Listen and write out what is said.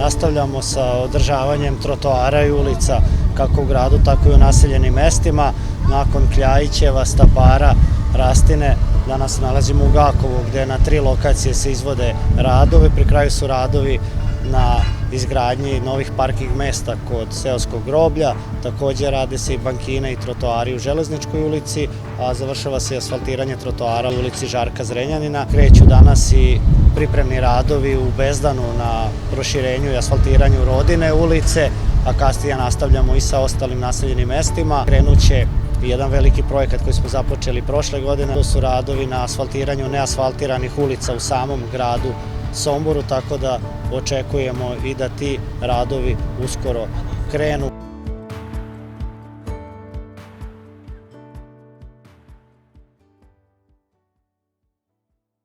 nastavljamo sa održavanjem trotoara i ulica kako u gradu, tako i u naseljenim mestima. Nakon Kljajićeva, Stapara, Rastine, danas se nalazimo u Gakovu gde na 3 lokacije se izvode radovi. Pri kraju su radovi na izgradnji novih parking mesta kod Seoskog groblja. Takođe rade se i bankine i trotoari u Železničkoj ulici, a završava se i asfaltiranje trotoara u ulici Žarka Zrenjanina. Kreću danas i pripremni radovi u Bezdanu na proširenju i asfaltiranju Rodine ulice, a kasnije nastavljamo i sa ostalim naseljenim mestima. Krenuće jedan veliki projekat koji smo započeli prošle godine. To su radovi na asfaltiranju neasfaltiranih ulica u samom gradu Somboru, tako da očekujemo i da ti radovi uskoro krenu.